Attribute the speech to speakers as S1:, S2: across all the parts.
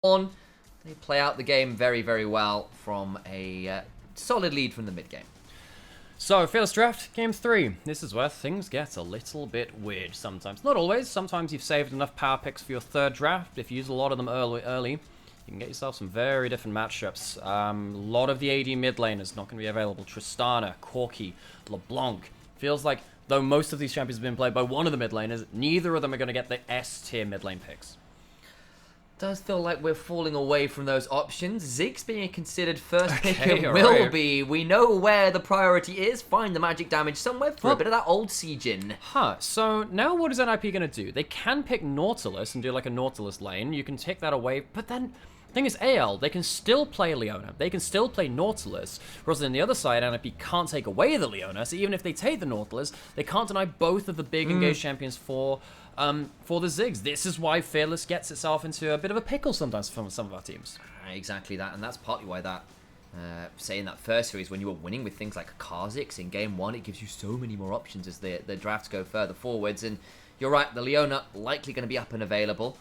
S1: on. They play out the game very, very well from a solid lead from the mid-game.
S2: So, Fearless Draft, Game 3. This is where things get a little bit weird sometimes. Not always. Sometimes you've saved enough power picks for your third draft. If you use a lot of them early, you can get yourself some very different matchups. A lot of the AD mid lane is not going to be available. Tristana, Corki, LeBlanc. Feels like, though most of these champions have been played by one of the mid laners, neither of them are going to get the S-tier mid lane picks.
S1: Does feel like we're falling away from those options. Ziggs being considered first pick
S2: Okay,
S1: will
S2: right.
S1: be. We know where the priority is. Find the magic damage somewhere for a bit of that old sieging.
S2: So now what is NIP going to do? They can pick Nautilus and do like a Nautilus lane. You can take that away, but then the thing is AL, they can still play Leona. They can still play Nautilus, whereas on the other side, NIP can't take away the Leona, so even if they take the Nautilus, they can't deny both of the big engaged champions for the Ziggs. This is why Fearless gets itself into a bit of a pickle sometimes from some of our teams.
S1: Exactly that, and that's partly why that, say in that first series, when you were winning with things like Kha'Zix in game 1, it gives you so many more options as the drafts go further forwards, and you're right, the Leona likely going to be up and available.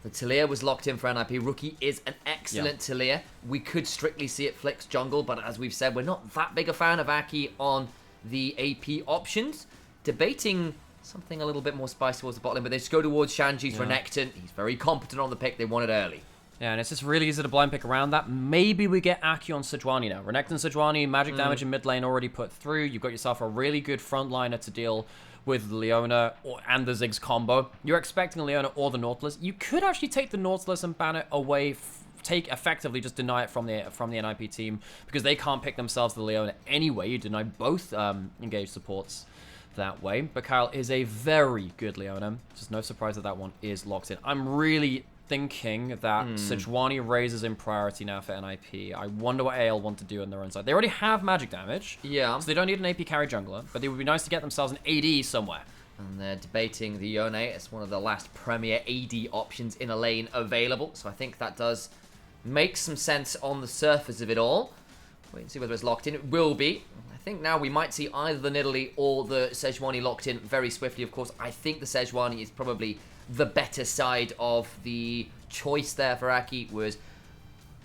S1: The Taliyah was locked in for NIP. Rookie is an excellent Taliyah. We could strictly see it flex jungle, but as we've said, we're not that big a fan of Aki on the AP options. Debating something a little bit more spicy towards the bot lane, but they just go towards Shanji's Renekton. He's very competent on the pick. They want it early.
S2: Yeah, and it's just really easy to blind pick around that. Maybe we get Aki on Sejuani now. Renekton, Sejuani, magic damage in mid lane already put through. You've got yourself a really good frontliner to deal with Leona and the Ziggs combo. You're expecting Leona or the Nautilus. You could actually take the Nautilus and ban it away, effectively just deny it from the NIP team, because they can't pick themselves the Leona anyway. You deny both engaged supports that way. But Kyle is a very good Leona. Just no surprise that that one is locked in. I'm really thinking that Sejuani raises in priority now for NIP. I wonder what AL want to do on their own side. They already have magic damage,
S1: Yeah.
S2: so they don't need an AP carry jungler, but it would be nice to get themselves an AD somewhere.
S1: And they're debating the Yone as one of the last premier AD options in a lane available. So I think that does make some sense on the surface of it all. Wait and see whether it's locked in. It will be. I think now we might see either the Nidalee or the Sejuani locked in very swiftly. Of course, I think the Sejuani is probably the better side of the choice there for Aki. Was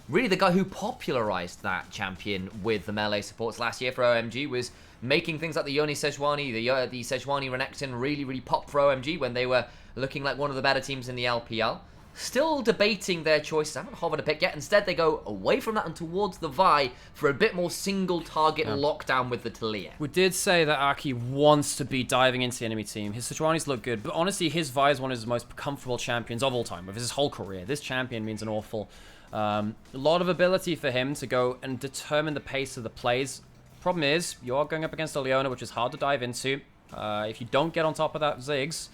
S1: really the guy who popularized that champion with the melee supports last year for OMG, was making things like the Yone Sejuani, the Sejuani Renekton really, really pop for OMG when they were looking like one of the better teams in the LPL. Still debating their choices. I haven't hovered a pick yet. Instead, they go away from that and towards the Vi for a bit more single target lockdown with the Taliyah.
S2: We did say that Aki wants to be diving into the enemy team. His Sejuani's look good, but honestly, his Vi is one of his most comfortable champions of all time, of his whole career. This champion means an awful lot of ability for him to go and determine the pace of the plays. Problem is, you're going up against a Leona, which is hard to dive into. If you don't get on top of that Ziggs,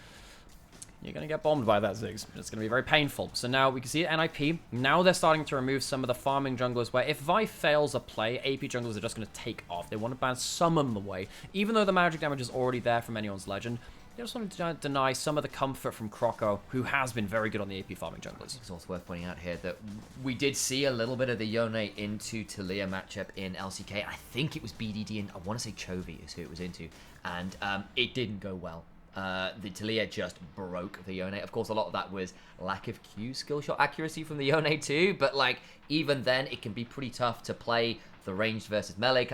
S2: you're going to get bombed by that Ziggs. It's going to be very painful. So now we can see at NIP, now they're starting to remove some of the farming junglers where if Vi fails a play, AP junglers are just going to take off. They want to ban some of them away. Even though the magic damage is already there from anyone's legend, they just want to deny some of the comfort from Croco, who has been very good on the AP farming junglers.
S1: It's also worth pointing out here that we did see a little bit of the Yone into Taliyah matchup in LCK. I think it was BDD and I want to say Chovy is who it was into. And it didn't go well. The Taliyah just broke the Yone. Of course, a lot of that was lack of Q skill shot accuracy from the Yone too, but like even then it can be pretty tough to play the ranged versus melee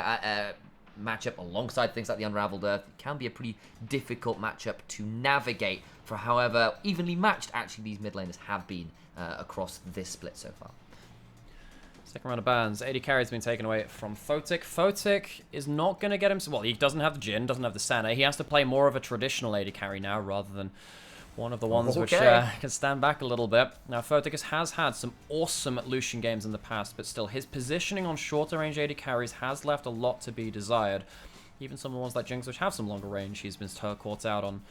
S1: matchup alongside things like the Unraveled Earth. It can be a pretty difficult matchup to navigate for however evenly matched actually these mid laners have been across this split so far.
S2: Second round of bans. AD carry has been taken away from Photic. Photic is not going to get him... Well, he doesn't have the Jhin, doesn't have the Senna. He has to play more of a traditional AD carry now rather than one of the ones which can stand back a little bit. Now, Photic has had some awesome Lucian games in the past, but still, his positioning on shorter range AD carries has left a lot to be desired. Even some of the ones like Jinx, which have some longer range, he's been caught out on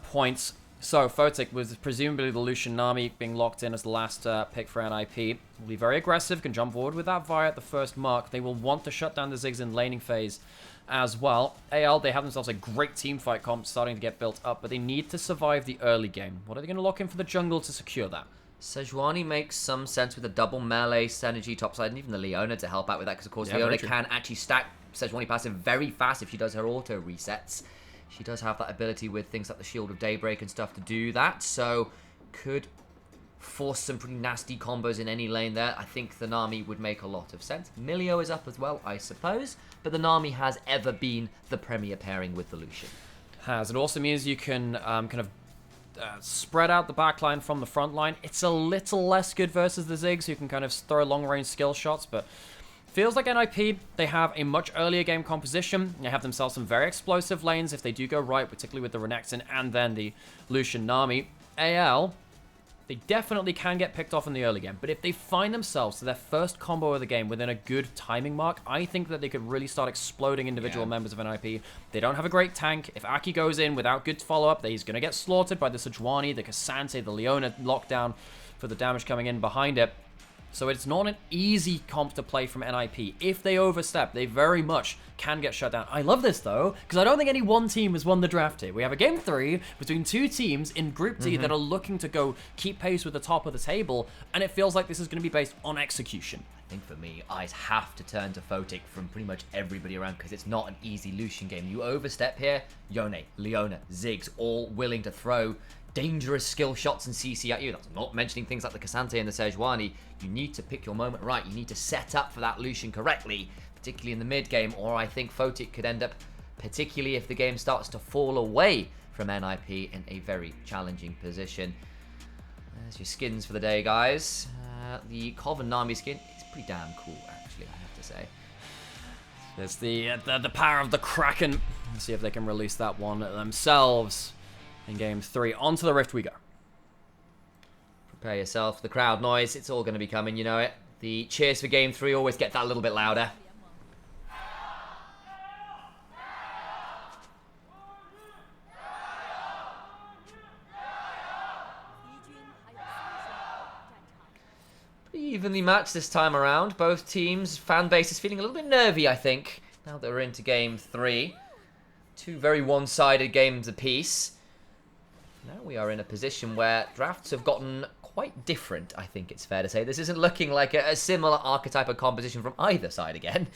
S2: points. So, Photic was presumably the Lucian Nami being locked in as the last pick for NIP. Will be very aggressive, can jump forward with that Vi at the first mark. They will want to shut down the Ziggs in laning phase as well. AL, they have themselves a great teamfight comp starting to get built up, but they need to survive the early game. What are they going to lock in for the jungle to secure that?
S1: Sejuani makes some sense with the double melee synergy topside and even the Leona to help out with that because of course Leona can actually stack Sejuani passive very fast if she does her auto resets. She does have that ability with things like the Shield of Daybreak and stuff to do that, so could force some pretty nasty combos in any lane there, I think the Nami would make a lot of sense. Milio is up as well, I suppose, but the Nami has ever been the premier pairing with the Lucian.
S2: It also means you can spread out the backline from the front line. It's a little less good versus the Ziggs, who can kind of throw long-range skill shots, but feels like NIP, they have a much earlier game composition. They have themselves some very explosive lanes if they do go right, particularly with the Renekton and then the Lucian Nami. AL, they definitely can get picked off in the early game, but if they find themselves to their first combo of the game within a good timing mark, I think that they could really start exploding individual members of NIP. They don't have a great tank. If Aki goes in without good follow-up, he's going to get slaughtered by the Sejuani, the Cassante, the Leona lockdown for the damage coming in behind it. So it's not an easy comp to play from NIP. If they overstep, they very much can get shut down. I love this, though, because I don't think any one team has won the draft here. We have a Game 3 between two teams in Group D that are looking to go keep pace with the top of the table, and it feels like this is going to be based on execution.
S1: I think for me, eyes have to turn to Photic from pretty much everybody around, because it's not an easy Lucian game. You overstep here, Yone, Leona, Ziggs, all willing to throw dangerous skill shots and CC at you. That's not mentioning things like the Cassante and the Sejuani. You need to pick your moment right. You need to set up for that Lucian correctly, particularly in the mid game, or I think Photic could end up, particularly if the game starts to fall away from NIP, in a very challenging position. There's your skins for the day, guys. The Coven Nami skin is pretty damn cool, actually, I have to say.
S2: There's the power of the Kraken. Let's see if they can release that one themselves. In Game 3, onto the Rift we go.
S1: Prepare yourself. The crowd noise, it's all going to be coming, you know it. The cheers for Game 3 always get that a little bit louder. Pretty evenly matched this time around. Both teams' fan base is feeling a little bit nervy, I think, now that we're into Game 3. Two very one-sided games apiece. Now we are in a position where drafts have gotten quite different, I think it's fair to say. This isn't looking like a similar archetype of composition from either side again.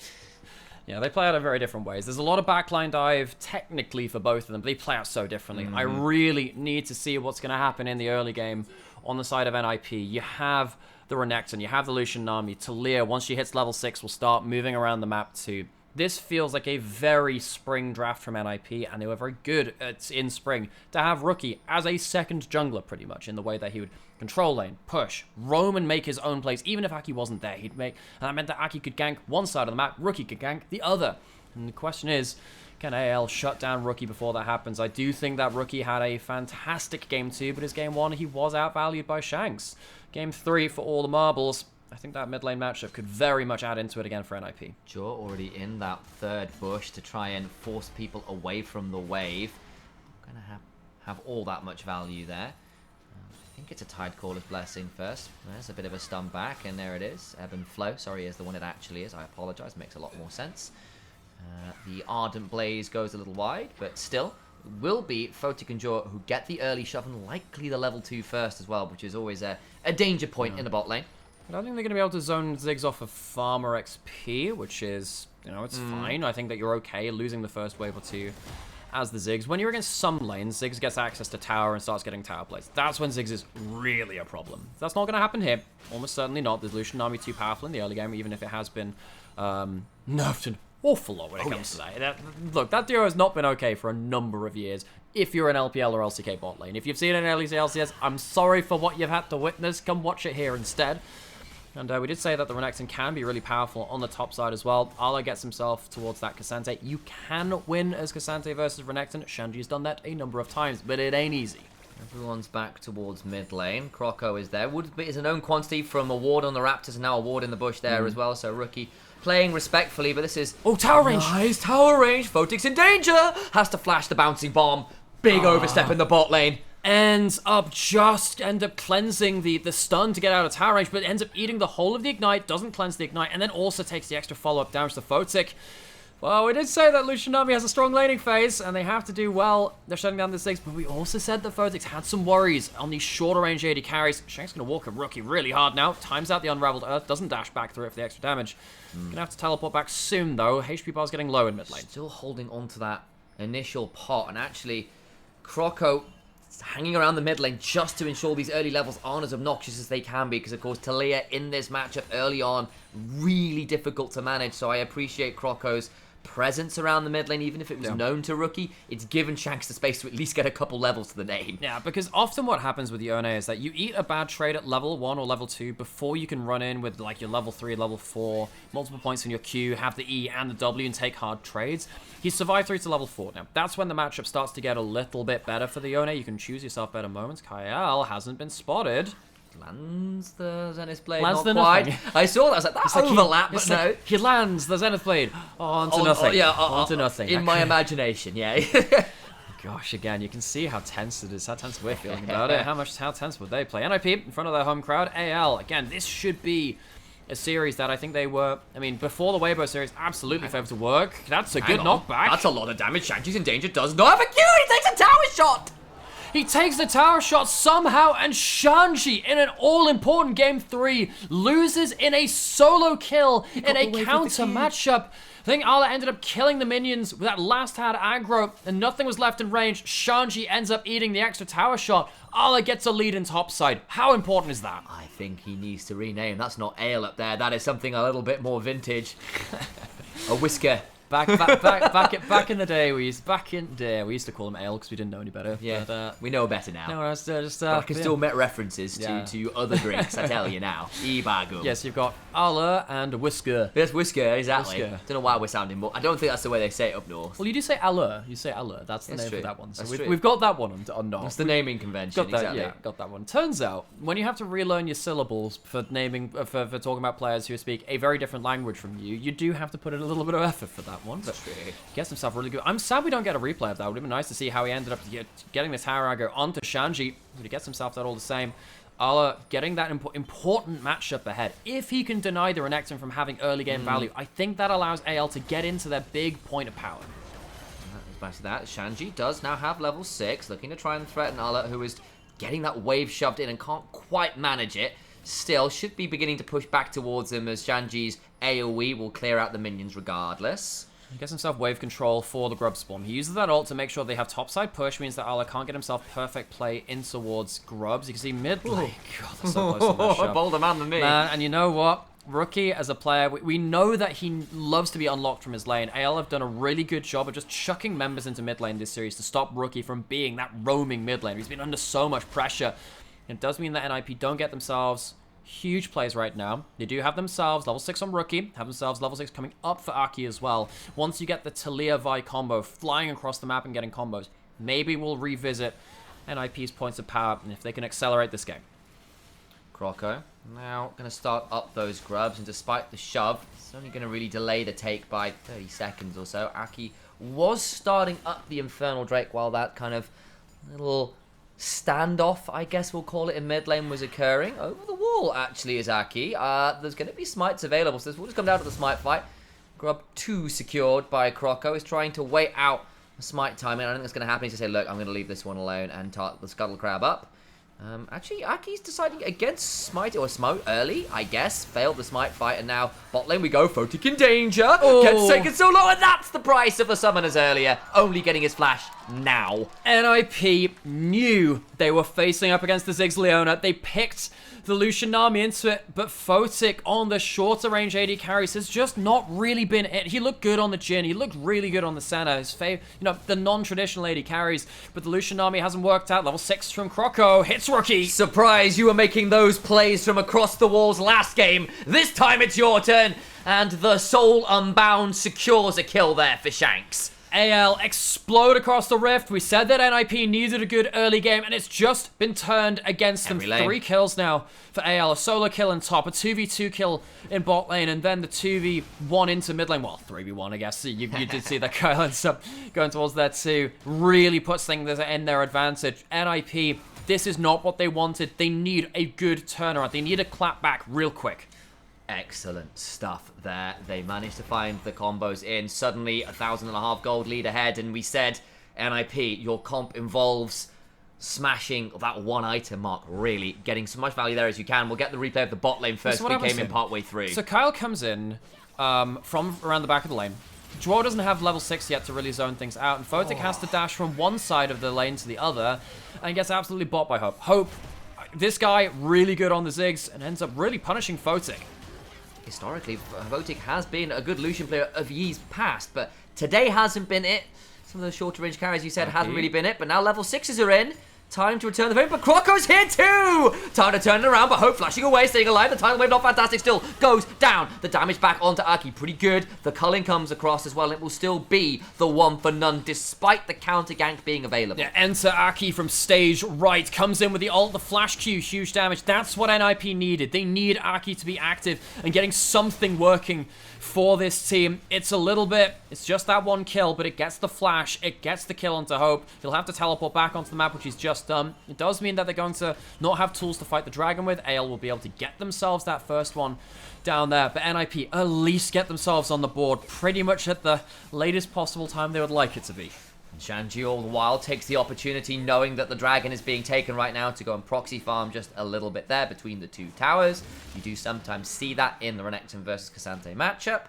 S2: Yeah, they play out in very different ways. There's a lot of backline dive, technically, for both of them, but they play out so differently. I really need to see what's going to happen in the early game on the side of NIP. You have the Renekton, you have the Lucian Nami. Talia, once she hits level 6, will start moving around the map too. This feels like a very spring draft from NIP, and they were very good in spring to have Rookie as a second jungler, pretty much, in the way that he would control lane, push, roam, and make his own plays. Even if Aki wasn't there, he'd make, and that meant that Aki could gank one side of the map, Rookie could gank the other. And the question is, can AL shut down Rookie before that happens? I do think that Rookie had a fantastic Game 2, but his Game 1, he was outvalued by Shanks. Game 3, for all the marbles, I think that mid lane matchup could very much add into it again for NIP.
S1: Jaw already in that third bush to try and force people away from the wave. Not going to have all that much value there. I think it's a Tidecaller's Blessing first. There's a bit of a stun back, and there it is. Ebb and Flow, sorry, is the one it actually is. I apologise, makes a lot more sense. The Ardent Blaze goes a little wide, but still will be Photic and Jaw who get the early shove, and likely the level 2 first as well, which is always a danger point in the bot lane.
S2: I don't think they're going to be able to zone Ziggs off of farmer XP, which is, you know, it's fine. I think that you're okay losing the first wave or two as the Ziggs. When you're against some lanes, Ziggs gets access to tower and starts getting tower plays. That's when Ziggs is really a problem. That's not going to happen here. Almost certainly not. The Lucian Nami too powerful in the early game, even if it has been nerfed an awful lot when it comes to that. Look, that duo has not been okay for a number of years. If you're an LPL or LCK bot lane. If you've seen an early LCS, I'm sorry for what you've had to witness. Come watch it here instead. And we did say that the Renekton can be really powerful on the top side as well. Arlo gets himself towards that Cassante. You can win as Cassante versus Renekton. Shanji's done that a number of times, but it ain't easy.
S1: Everyone's back towards mid lane. Croco is there. Would is a known quantity from a ward on the Raptors, and now a ward in the bush there as well. So Rookie playing respectfully, but this is...
S2: Oh, tower range!
S1: Nice tower range. Photic's in danger. Has to flash the bouncing bomb. Big overstep in the bot lane.
S2: End up cleansing the stun to get out of tower range, but ends up eating the whole of the ignite, doesn't cleanse the ignite, and then also takes the extra follow-up damage to Photic. Well, we did say that Lucian Nami has a strong laning phase, and they have to do well. They're shutting down the Ziggs, but we also said that Photic's had some worries on these shorter range AD carries. Shank's going to walk a Rookie really hard now. Times out the Unraveled Earth, doesn't dash back through it for the extra damage. Going to have to teleport back soon, though. HP bar's getting low in mid lane.
S1: Still holding on to that initial pot, and actually, Croco hanging around the mid lane just to ensure these early levels aren't as obnoxious as they can be, because of course Talia in this matchup early on, really difficult to manage. So I appreciate Croco's presence around the mid lane, even if it was known to Rookie. It's given Shanks the space to at least get a couple levels to the name.
S2: Yeah, because often what happens with Yone is that you eat a bad trade at level 1 or level 2 before you can run in with like your level 3, level 4, multiple points in your Q, have the E and the W and take hard trades. He's survived through to level 4 now. That's when the matchup starts to get a little bit better for the Yone. You can choose yourself better moments. Kyle hasn't been spotted.
S1: Lands the Zenith Blade,
S2: Lands
S1: not
S2: the
S1: quite.
S2: nothing.
S1: I saw that, I was like, that's overlap, but no.
S2: He lands the Zenith Blade onto nothing. Onto nothing.
S1: In my imagination, yeah.
S2: Gosh, again, you can see how tense it is, how tense we're feeling about it. How tense would they play? NIP in front of their home crowd. AL, again, this should be a series that I think they were, I mean, before the Weibo series, absolutely favored to work. That's a good knockback.
S1: That's a lot of damage. Shanji's in danger, does not have a Q, he takes a tower shot!
S2: He takes the tower shot somehow, and Shanji, in an all-important Game 3, loses in a solo kill in a counter matchup. I think Ala ended up killing the minions with that last had aggro, and nothing was left in range. Shanji ends up eating the extra tower shot. Ala gets a lead in topside. How important is that?
S1: I think he needs to rename. That's not ale up there. That is something a little bit more vintage. A whisker.
S2: Back in the day, we used to call them ale because we didn't know any better.
S1: Yeah,
S2: but,
S1: we know better now.
S2: No, I was just
S1: I can still make references to other drinks. I tell you now, Ibagum.
S2: Yes, you've got Ala and Whisker.
S1: Yes, whisker, exactly.
S2: Whisker.
S1: Don't know why we're sounding more. I don't think that's the way they say it up north.
S2: Well, you do say Ala. You say Ala. That's the name
S1: true.
S2: for that one. So
S1: That's true.
S2: we've got that one on north.
S1: It's the naming convention.
S2: Got that,
S1: exactly.
S2: yeah, got that one. Turns out, when you have to relearn your syllables for naming, for talking about players who speak a very different language from you, you do have to put in a little bit of effort for that one. But
S1: True.
S2: he gets himself really good. I'm sad we don't get a replay of that. It would have been nice to see how he ended up getting this tower aggro onto Shanji, but he gets himself that all the same. Ala getting that important matchup ahead. If he can deny the Renekton from having early game value, I think that allows AL to get into their big point of power.
S1: Back to that, Shanji does now have level 6, looking to try and threaten Ala, who is getting that wave shoved in and can't quite manage it. Still, should be beginning to push back towards him as Shanji's AoE will clear out the minions regardless.
S2: He gets himself wave control for the grub spawn. He uses that ult to make sure they have topside push, means that Ala can't get himself perfect play in towards grubs. You can see mid lane. God, that's so close to the matchup.
S1: Bolder man than me.
S2: Man, and you know what? Rookie, as a player, we know that he loves to be unlocked from his lane. AL have done a really good job of just chucking members into mid lane this series to stop Rookie from being that roaming mid lane. He's been under so much pressure. It does mean that NIP don't get themselves huge plays right now. They do have themselves level 6 on Rookie, have themselves level 6 coming up for Aki as well. Once you get the Talia Vi combo flying across the map and getting combos, maybe we'll revisit NIP's points of power and if they can accelerate this game.
S1: Croco now going to start up those grubs, and despite the shove, it's only going to really delay the take by 30 seconds or so. Aki was starting up the Infernal Drake while that kind of little standoff, I guess we'll call it, in mid lane was occurring. Over the wall, actually, is Aki. There's going to be smites available, so this will just come down to the smite fight. Grub 2 secured by Croco is trying to wait out the smite timing. I don't think that's going to happen. He's going to say, look, I'm going to leave this one alone and tart the Scuttle Crab up. Actually, Aki's deciding against smite or smote early, I guess. Failed the smite fight, and now bot lane we go. Photic in danger. Gets taken so low, and that's the price of the summoners earlier. Only getting his flash now.
S2: NIP knew they were facing up against the Ziggs Leona. They picked the Lucian army into it, but Photic on the shorter range AD carries has just not really been it. He looked good on the Jhin, he looked really good on the Senna, the non-traditional AD carries, but the Lucian army hasn't worked out. Level 6 from Croco, hits Rookie.
S1: Surprise, you were making those plays from across the walls last game. This time it's your turn, and the Soul Unbound secures a kill there for Shanks.
S2: AL explode across the rift. We said that NIP needed a good early game, and it's just been turned against them. 3 kills now for AL. A solo kill in top, a 2v2 kill in bot lane, and then the 2v1 into mid lane. Well, 3v1, I guess. You did see that Kyle ends up going towards that too. Really puts things in their advantage. NIP, this is not what they wanted. They need a good turnaround. They need a clap back real quick.
S1: Excellent stuff there. They managed to find the combos in. Suddenly, 1,500 gold lead ahead, and we said, NIP, your comp involves smashing that one item mark, really. Getting so much value there as you can. We'll get the replay of the bot lane first. We came in partway through.
S2: So Kyle comes in from around the back of the lane. Draw doesn't have level 6 yet to really zone things out, and Photic has to dash from one side of the lane to the other, and gets absolutely bought by Hope. Hope, this guy, really good on the Ziggs, and ends up really punishing Photic.
S1: Historically, Photic has been a good Lucian player of years past, but today hasn't been it. Some of the shorter range carries you said hasn't really been it, but now level 6s are in. Time to return the favor, but Croco's here too! Time to turn it around, but Hope flashing away, staying alive. The tidal wave not fantastic, still goes down. The damage back onto Aki, pretty good. The culling comes across as well. It will still be the one for none, despite the counter gank being available.
S2: Yeah, enter Aki from stage right, comes in with the ult, the flash Q, huge damage. That's what NIP needed. They need Aki to be active and getting something working for this team. It's a little bit, it's just that one kill, but it gets the flash, it gets the kill onto Hope. He'll have to teleport back onto the map, which he's just done. It does mean that they're going to not have tools to fight the dragon with. AL will be able to get themselves that first one down there, but NIP at least get themselves on the board pretty much at the latest possible time they would like it to be.
S1: And Shanji all the while takes the opportunity, knowing that the dragon is being taken right now, to go and proxy farm just a little bit there between the two towers. You do sometimes see that in the Renekton versus Cassante matchup.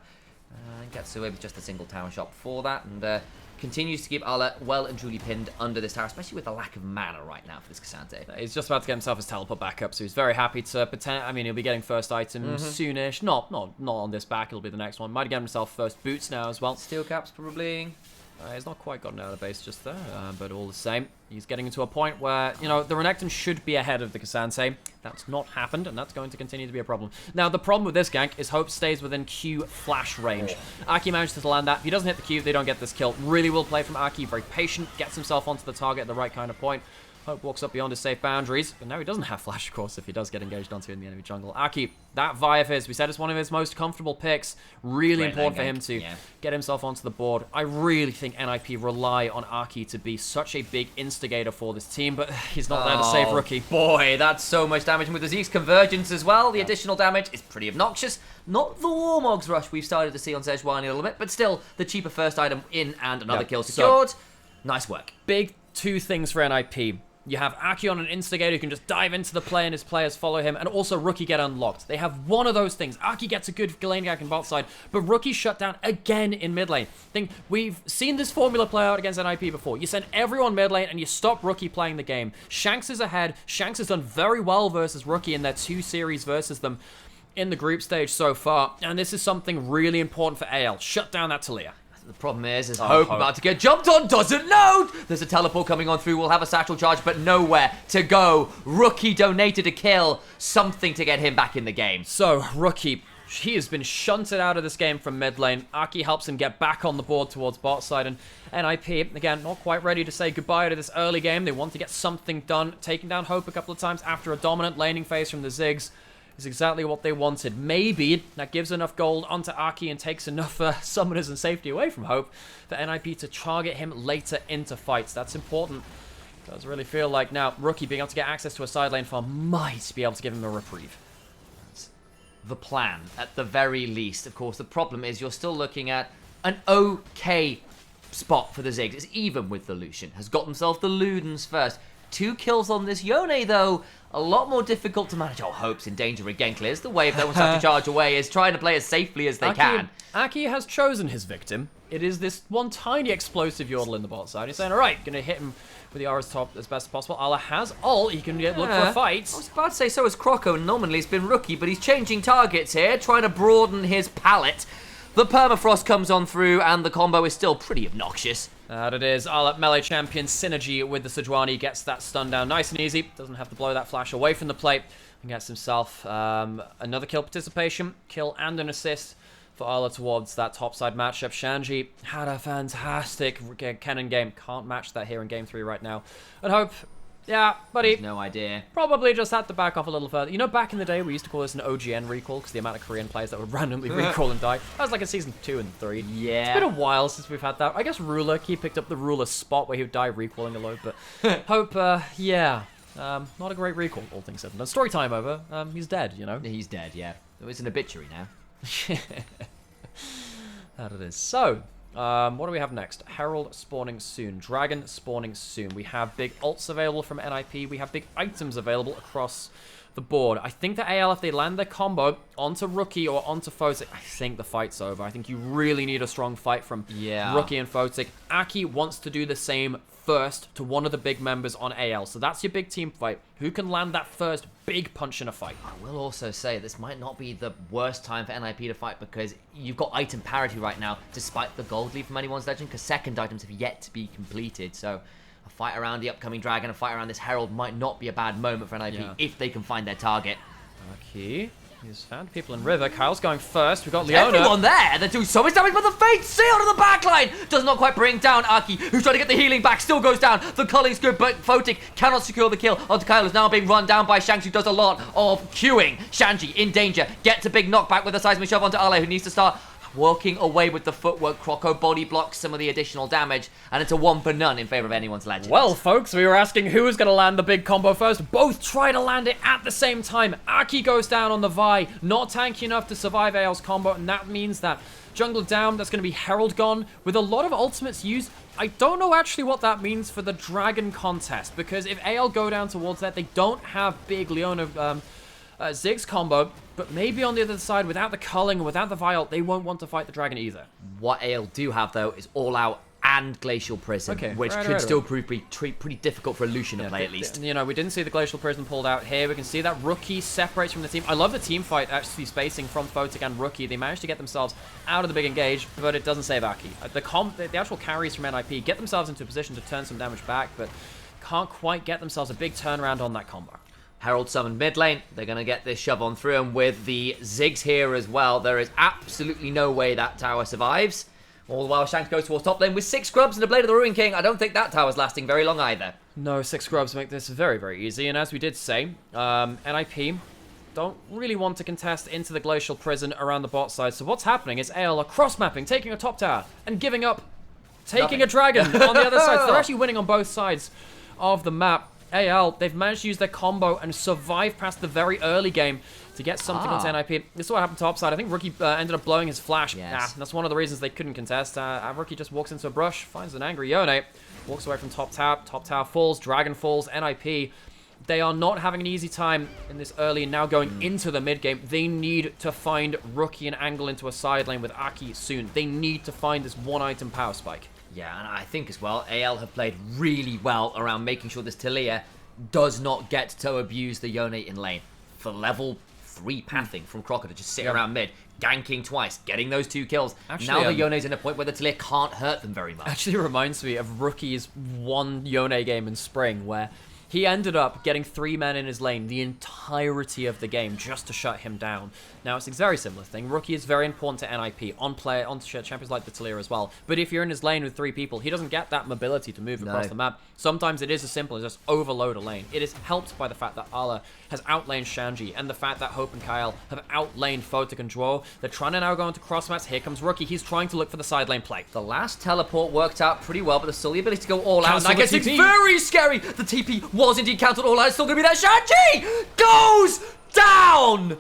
S1: Gets away with just a single tower shot for that, and continues to keep Ala well and truly pinned under this tower, especially with the lack of mana right now for this Cassante.
S2: He's just about to get himself his teleport back up, so he's very happy to pretend. I mean, he'll be getting first item soonish. Not on this back, it'll be the next one. Might get himself first boots now as well.
S1: Steel caps probably.
S2: He's not quite gotten out of the base just there, but all the same, he's getting into a point where, you know, the Renekton should be ahead of the Cassante. That's not happened, and that's going to continue to be a problem. Now, the problem with this gank is Hope stays within Q flash range. Aki manages to land that. If he doesn't hit the Q, they don't get this kill. Really well played from Aki, very patient, gets himself onto the target at the right kind of point. Hope walks up beyond his safe boundaries, but now he doesn't have flash, of course, if he does get engaged onto in the enemy jungle. Aki, that Vi of his, we said it's one of his most comfortable picks. Really important for him to get himself onto the board. I really think NIP rely on Aki to be such a big instigator for this team, but he's not there to save Rookie.
S1: Boy, that's so much damage. And with the Zeke's convergence as well, the additional damage is pretty obnoxious. Not the Warmog's rush we've started to see on Sejuani a little bit, but still the cheaper first item in and another kill secured. So, nice work.
S2: Big two things for NIP. You have Aki on an instigator who can just dive into the play and his players follow him, and also Rookie get unlocked. They have one of those things. Aki gets a good lane gank in bot side, but Rookie shut down again in mid lane. We've seen this formula play out against NIP before. You send everyone mid lane and you stop Rookie playing the game. Shanks is ahead. Shanks has done very well versus Rookie in their 2 series versus them in the group stage so far, and this is something really important for AL. Shut down that Talia.
S1: The problem is Hope about to get jumped on, doesn't load! There's a teleport coming on through, we'll have a satchel charge, but nowhere to go. Rookie donated a kill, something to get him back in the game.
S2: So, Rookie, he has been shunted out of this game from mid lane. Aki helps him get back on the board towards bot side, and NIP, again, not quite ready to say goodbye to this early game. They want to get something done. Taking down Hope a couple of times after a dominant laning phase from the Ziggs is exactly what they wanted. Maybe that gives enough gold onto Aki and takes enough summoners and safety away from Hope for NIP to target him later into fights. That's important. It does really feel like now Rookie being able to get access to a side lane farm might be able to give him a reprieve.
S1: That's the plan, at the very least. Of course, the problem is you're still looking at an okay spot for the Ziggs. It's even with the Lucian. Has got himself the Ludens first. 2 kills on this Yone, though. A lot more difficult to manage. Oh, Hope's in danger again. Clears the wave. No one's have to charge away. Is trying to play as safely as they can.
S2: Aki has chosen his victim. It is this one tiny explosive yordle in the bot side. He's saying, all right, going to hit him with the Aura's top as best as possible. Ala has ult. He can look for a fight. I
S1: was about to say, so is Croco. Nominally, it's been Rookie, but he's changing targets here, trying to broaden his palette. The permafrost comes on through, and the combo is still pretty obnoxious.
S2: That it is. Ala melee champion synergy with the Sejuani gets that stun down nice and easy. Doesn't have to blow that flash away from the plate. And gets himself another kill participation, kill and an assist for Ala towards that topside matchup. Shanji had a fantastic Kennen game. Can't match that here in game 3 right now. And Hope, yeah, buddy.
S1: No idea.
S2: Probably just had to back off a little further. You know, back in the day, we used to call this an OGN recall because the amount of Korean players that would randomly recall and die. That was like in season 2 and 3.
S1: Yeah.
S2: It's been a while since we've had that. I guess Ruler, he picked up the Ruler spot where he would die recalling a load, but Hope, yeah. Not a great recall, all things said and done. Story time over. He's dead, you know.
S1: He's dead, yeah. It's an obituary now.
S2: That it is. So, what do we have next? Herald spawning soon. Dragon spawning soon. We have big ults available from NIP. We have big items available across the board. I think that AL, if they land their combo onto Rookie or onto Photic, I think the fight's over. I think you really need a strong fight from Rookie and Photic. Aki wants to do the same first to one of the big members on AL. So that's your big team fight. Who can land that first big punch in a fight?
S1: I will also say this might not be the worst time for NIP to fight because you've got item parity right now despite the gold lead from anyone's legend because second items have yet to be completed. So a fight around the upcoming dragon, a fight around this herald might not be a bad moment for NIP if they can find their target.
S2: Aki, he's found people in river. Kyle's going first. We've got Leona.
S1: Everyone there! They're doing so much damage, but the Fate Seal to the backline does not quite bring down Aki, who's trying to get the healing back, still goes down. The culling's good, but Photic cannot secure the kill onto Kyle, who's now being run down by Shanks, who does a lot of queuing. Shanji in danger, gets a big knockback with a seismic shove onto Ale, who needs to start walking away with the footwork. Croco body blocks some of the additional damage, and it's a 1 for none in favor of anyone's legend.
S2: Well, folks, we were asking who was going to land the big combo first. Both try to land it at the same time. Aki goes down on the Vi, not tanky enough to survive AL's combo, and that means that jungler down, that's going to be Herald gone, with a lot of ultimates used. I don't know actually what that means for the Dragon contest, because if AL go down towards that, they don't have big Leona Ziggs combo, but maybe on the other side, without the culling, without the vial, they won't want to fight the dragon either.
S1: What AL do have, though, is All Out and Glacial Prison, which could still prove pretty difficult for a Lucian to play, at least.
S2: You know, we didn't see the Glacial Prison pulled out here. We can see that Rookie separates from the team. I love the team fight, actually spacing from Photic and Rookie. They managed to get themselves out of the big engage, but it doesn't save Aki. The actual carries from NIP get themselves into a position to turn some damage back, but can't quite get themselves a big turnaround on that combo.
S1: Herald summoned mid lane. They're going to get this shove on through, and with the Ziggs here as well, there is absolutely no way that tower survives. All the while, Shanks goes towards top lane with 6 scrubs and a Blade of the Ruin King. I don't think that tower's lasting very long either.
S2: No, 6 scrubs make this very, very easy, and as we did say, NIP don't really want to contest into the Glacial Prison around the bot side, so what's happening is AL are cross-mapping, taking a top tower, and giving up, taking a dragon on the other side. So they're actually winning on both sides of the map. AL, they've managed to use their combo and survive past the very early game to get something onto NIP. This is what happened topside. I think Rookie ended up blowing his flash.
S1: Yes.
S2: That's one of the reasons they couldn't contest. Rookie just walks into a brush, finds an angry Yone, walks away from top tower falls, dragon falls, NIP. They are not having an easy time in this early and now going into the mid game. They need to find Rookie and angle into a side lane with Aki soon. They need to find this 1-item power spike.
S1: Yeah, and I think as well, AL have played really well around making sure this Talia does not get to abuse the Yone in lane. For level 3 pathing from Croco to just sit around mid, ganking twice, getting those 2 kills. Actually, now the Yone's in a point where the Talia can't hurt them very much.
S2: Actually reminds me of Rookie's one Yone game in spring where he ended up getting 3 men in his lane the entirety of the game just to shut him down. Now, it's a very similar thing. Rookie is very important to NIP, on champions like the Talia as well. But if you're in his lane with 3 people, he doesn't get that mobility to move across the map. Sometimes it is as simple as just overload a lane. It is helped by the fact that Ala has outlaned Shanji, and the fact that Hope and Kyle have outlaned Photic and Dro. They're trying to now go into crossmaps. Here comes Rookie. He's trying to look for the side lane play.
S1: The last teleport worked out pretty well, but there's still the ability to go all out.
S2: Cancel
S1: And I guess
S2: the
S1: it's
S2: TP.
S1: very scary. The TP was indeed cancelled all out. It's still going to be there. Shanji goes down.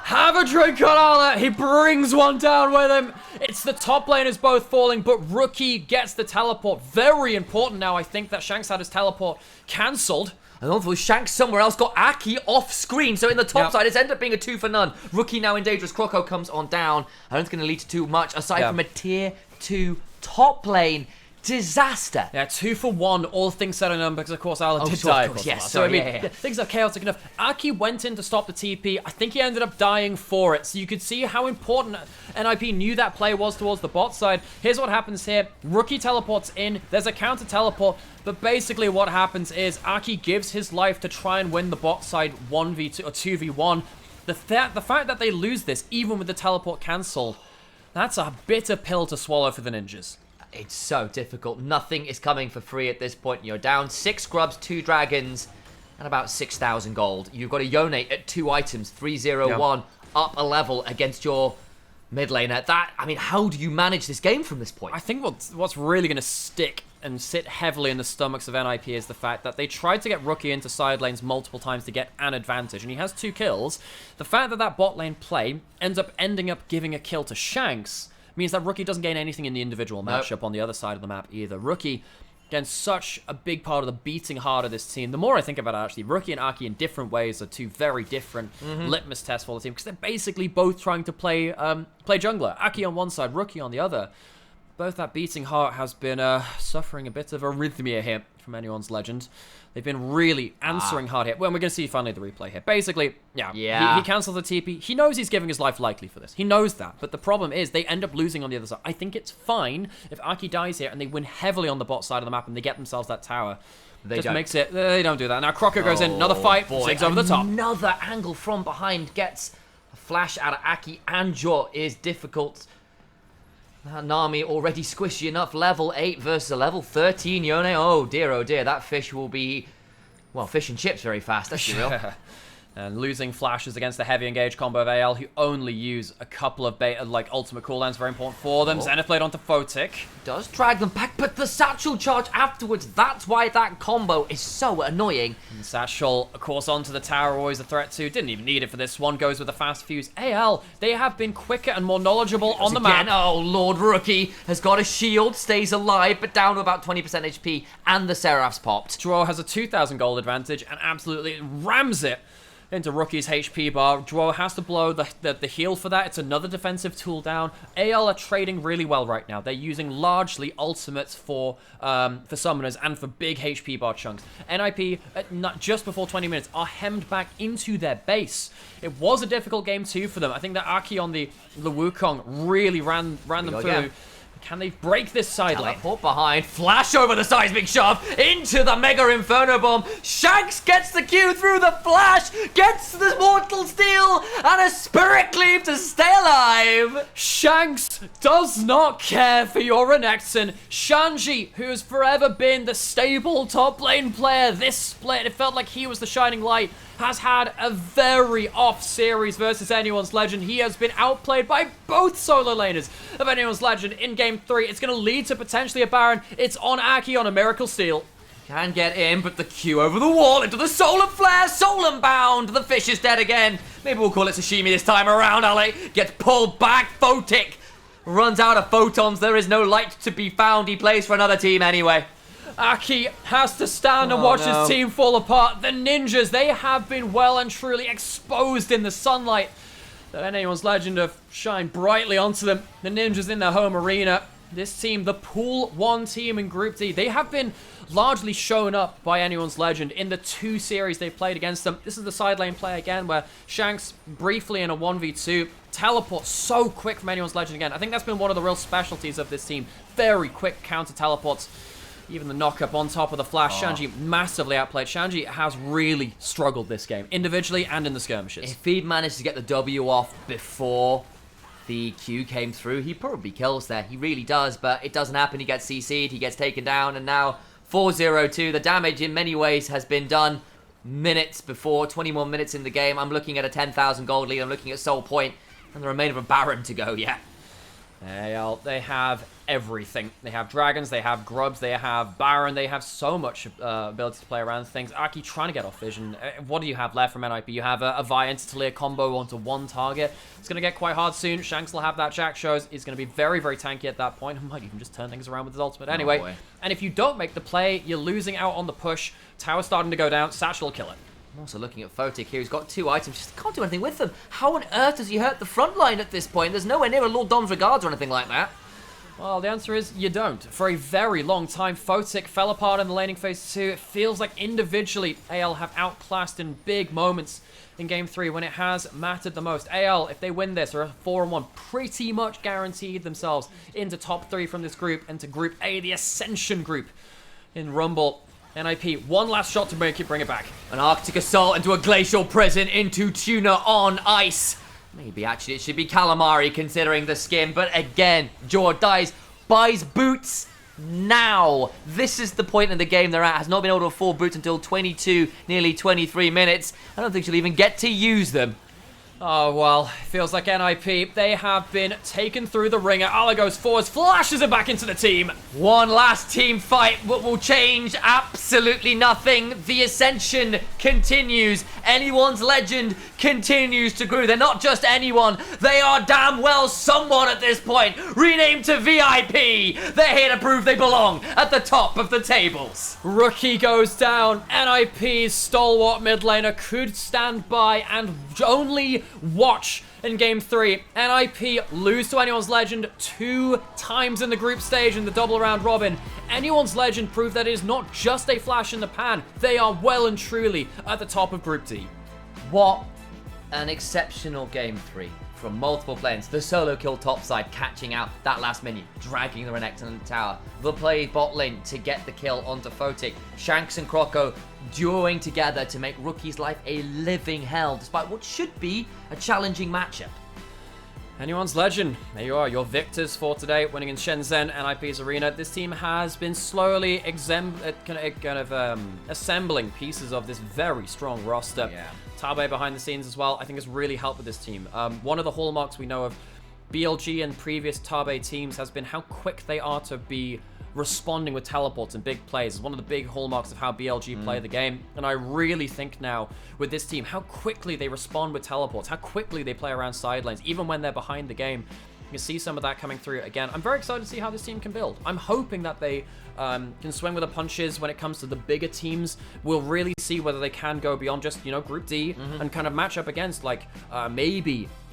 S2: Have a drink on Ala. He brings one down with him. It's the top laners both falling, but Rookie gets the teleport. Very important now, I think, that Shanks had his teleport cancelled.
S1: And although Shanks somewhere else got Aki off screen, so in the top side, it's ended up being a 2 for none. Rookie now in danger as Croco comes on down. I don't think it's going to lead to too much, aside from a tier 2 top lane disaster.
S2: Yeah, 2 for 1, all things said and done, because of course Ala did die.
S1: Yes,
S2: so I mean, things are chaotic enough. Aki went in to stop the TP. I think he ended up dying for it. So you could see how important NIP knew that play was towards the bot side. Here's what happens here. Rookie teleports in. There's a counter teleport. But basically what happens is Aki gives his life to try and win the bot side 1v2 or 2v1. The fact that they lose this, even with the teleport cancelled, that's a bitter pill to swallow for the ninjas.
S1: It's so difficult. Nothing is coming for free at this point. You're down 6 scrubs, 2 dragons, and about 6,000 gold. You've got a Yone at 2 items, 301, up a level against your mid laner. I mean, how do you manage this game from this point?
S2: I think what's really going to stick and sit heavily in the stomachs of NIP is the fact that they tried to get Rookie into side lanes multiple times to get an advantage, and he has 2 kills. The fact that that bot lane play ending up giving a kill to Shanks means that Rookie doesn't gain anything in the individual matchup on the other side of the map either. Rookie Again, such a big part of the beating heart of this team. The more I think about it, actually, Rookie and Aki in different ways are two very different litmus tests for the team, because they're basically both trying to play jungler. Aki on one side, Rookie on the other. Both that beating heart has been suffering a bit of arrhythmia here from anyone's legend. They've been really answering hard here. Well, we're going to see finally the replay here. Basically, he cancels the TP. He knows he's giving his life likely for this. He knows that. But the problem is they end up losing on the other side. I think it's fine if Aki dies here and they win heavily on the bot side of the map and they get themselves that tower. They don't do that. Now Crocker goes in. Another fight. Zigs over the top.
S1: Another angle from behind gets a flash out of Aki, and Jaw is difficult. Nami already squishy enough. Level 8 versus a level 13 Yone. Oh dear, that fish will be, well, fish and chips very fast, that's real.
S2: And losing flashes against the heavy engage combo of AL, who only use a couple of ultimate cooldowns, very important for them. Zenith Blade onto Photic.
S1: Does drag them back, but the satchel charge afterwards, that's why that combo is so annoying.
S2: And satchel, of course, onto the tower, always a threat too. Didn't even need it for this one. Goes with a fast fuse. AL, they have been quicker and more knowledgeable on the map.
S1: Oh, Lord Rookie has got a shield, stays alive, but down to about 20% HP, and the Seraph's popped.
S2: Draw has a 2,000 gold advantage and absolutely rams it into Rookie's HP bar. Draw has to blow the heal for that. It's another defensive tool down. AL are trading really well right now. They're using largely ultimates for summoners and for big HP bar chunks. NIP, just before 20 minutes, are hemmed back into their base. It was a difficult game too for them. I think that Aki on the Wukong really ran them through. Again. Can they break this side lane?
S1: Teleport behind, flash over the seismic shove, into the Mega Inferno Bomb. Shanks gets the Q through the flash, gets the Mortal Steel, and a Spirit Cleave to stay alive.
S2: Shanks does not care for your Renekton. Shanji, who has forever been the stable top lane player, this split, it felt like he was the shining light, has had a very off series versus Anyone's Legend. He has been outplayed by both solo laners of Anyone's Legend in Game 3. It's going to lead to potentially a Baron. It's on Aki on a Miracle Steel.
S1: Can get in, but the Q over the wall into the Solar Flare. Soul Bound. The fish is dead again. Maybe we'll call it sashimi this time around, Ali. Gets pulled back. Photic runs out of photons. There is no light to be found. He plays for another team anyway.
S2: Aki has to stand and watch his team fall apart. The ninjas, they have been well and truly exposed in the sunlight that Anyone's Legend have shined brightly onto them. The ninjas in their home arena. This team, the Pool 1 team in Group D, they have been largely shown up by Anyone's Legend in the 2 series they've played against them. This is the side lane play again, where Shanks briefly in a 1v2 teleport so quick from Anyone's Legend again. I think that's been one of the real specialties of this team. Very quick counter teleports. Even the knock-up on top of the flash. Shanji massively outplayed. Shanji has really struggled this game, individually and in the skirmishes.
S1: If he'd managed to get the W off before the Q came through, he probably kills there. He really does, but it doesn't happen. He gets CC'd, he gets taken down, and now 4-0-2. The damage in many ways has been done minutes before, 21 minutes in the game. I'm looking at a 10,000 gold lead. I'm looking at Soul Point, and the remainder of a Baron to go,
S2: They have everything. They have dragons, they have grubs, they have Baron, they have so much ability to play around things. Aki trying to get off vision. What do you have left from NIP? You have a Vi into Talir combo onto one target. It's going to get quite hard soon. Shanks will have that Jack shows. He's going to be very, very tanky at that point. Might even just turn things around with his ultimate anyway. And if you don't make the play, you're losing out on the push. Tower's starting to go down. Satchel will kill it.
S1: I'm also looking at Photic here. He's got 2 items. Just can't do anything with them. How on earth does he hurt the front line at this point? There's nowhere near a Lord Dom's Regards or anything like that.
S2: Well, the answer is you don't. For a very long time, Photic fell apart in the laning phase 2. It feels like individually, AL have outclassed in big moments in Game 3 when it has mattered the most. AL, if they win this, are 4-1, pretty much guaranteed themselves into top 3 from this group, into Group A, the Ascension group in Rumble. NIP, one last shot to bring it back.
S1: An Arctic Assault into a Glacial Prison, into Tuna on ice. Maybe actually it should be Calamari considering the skin, but again, Jaw dies, buys boots now. This is the point in the game they're at. Has not been able to afford boots until 22, nearly 23 minutes. I don't think she'll even get to use them.
S2: Oh, well, feels like NIP, they have been taken through the ringer. Ala goes forwards, flashes it back into the team.
S1: One last team fight. What will change? Absolutely nothing. The ascension continues. Anyone's Legend continues to grow. They're not just anyone, they are damn well someone at this point. Renamed to VIP. They're here to prove they belong at the top of the tables.
S2: Rookie goes down. NIP's stalwart mid laner could stand by and only watch in Game 3. NIP lose to Anyone's Legend 2 times in the group stage in the double round robin. Anyone's Legend proved that it is not just a flash in the pan. They are well and truly at the top of Group D.
S1: What an exceptional Game 3 from multiple players. The solo kill topside, catching out that last minion, dragging the Renekton in the tower. The play bot lane to get the kill onto Photic. Shanks and Croco duoing together to make Rookie's life a living hell, despite what should be a challenging matchup.
S2: Anyone's Legend, there you are, your victors for today, winning in Shenzhen, NIP's arena. This team has been slowly assembling pieces of this very strong roster.
S1: Yeah.
S2: Tabe behind the scenes as well, I think has really helped with this team. One of the hallmarks we know of BLG and previous Tabe teams has been how quick they are to be responding with teleports and big plays. It's one of the big hallmarks of how BLG play the game. And I really think now with this team, how quickly they respond with teleports, how quickly they play around side lanes, even when they're behind the game. You can see some of that coming through again. I'm very excited to see how this team can build. I'm hoping that they can swing with the punches when it comes to the bigger teams. We'll really see whether they can go beyond just, you know, Group D and kind of match up against like maybe